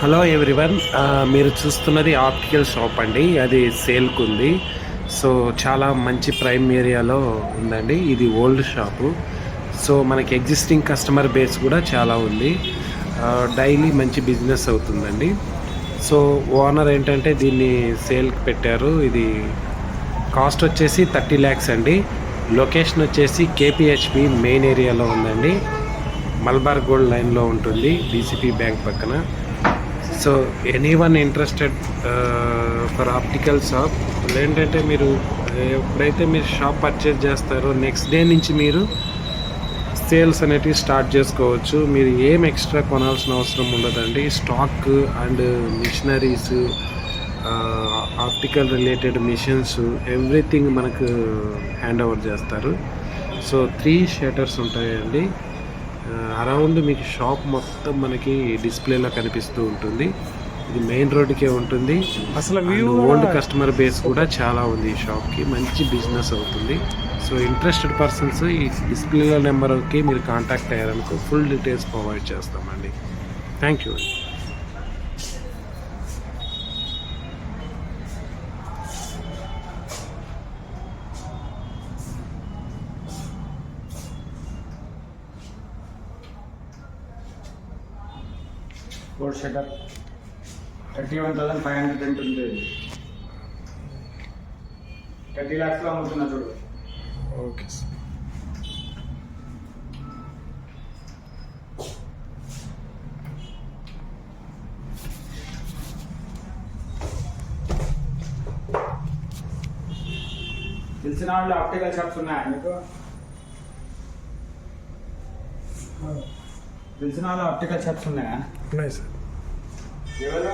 Hello everyone, మీరు చూస్తున్నది optical shop అండి. అది సేల్కి ఉంది. సో చాలా మంచి ప్రైమ్ ఏరియాలో ఉందండి. ఇది ఓల్డ్ షాపు. సో మనకి ఎగ్జిస్టింగ్ కస్టమర్ బేస్ కూడా చాలా ఉంది. డైలీ మంచి బిజినెస్ అవుతుందండి. సో ఓనర్ ఏంటంటే దీన్ని సేల్కి పెట్టారు. ఇది కాస్ట్ వచ్చేసి 30 lakhs అండి. లొకేషన్ వచ్చేసి కేపీహెచ్బి మెయిన్ ఏరియాలో ఉందండి. మల్బార్ గోల్డ్ లైన్లో ఉంటుంది, డీసీపీ బ్యాంక్ పక్కన. So any one interested for optical shop ఏంటంటే మీరు ఎప్పుడైతే మీరు షాప్ పర్చేజ్ చేస్తారో నెక్స్ట్ డే నుంచి మీరు సేల్స్ అనేటివి స్టార్ట్ చేసుకోవచ్చు. మీరు ఏం ఎక్స్ట్రా కొనాల్సిన అవసరం ఉండదండి. Stock and machineries, optical related machines, everything మనకు హ్యాండ్ ఓవర్ చేస్తారు. సో 3 షటర్స్ ఉంటాయండి. అరౌండ్ మీకు షాప్ మొత్తం మనకి డిస్ప్లేలో కనిపిస్తూ ఉంటుంది. ఇది మెయిన్ రోడ్డుకే ఉంటుంది. అసలు ఓల్డ్ కస్టమర్ బేస్ కూడా చాలా ఉంది. ఈ షాప్కి మంచి బిజినెస్ అవుతుంది. సో ఇంట్రెస్టెడ్ పర్సన్స్ ఈ డిస్ప్లేలో నెంబర్కి మీరు కాంటాక్ట్ అయ్యారనుకో ఫుల్ డీటెయిల్స్ ప్రొవైడ్ చేస్తామండి. Thank you. గోల్డ్ షటర్ 31,500 ఉంటుంది. 30 lakhs లో అమ్ముతున్నా చూడు. Okay sir. తెలిసిన వాళ్ళు ఆప్టికల్ షాప్స్ ఉన్నాయా మీకు? తెలిసిన వాళ్ళు ఆప్టికల్ షాప్స్ ఉన్నాయా? ఉన్నాయి సార్. ఎవరు?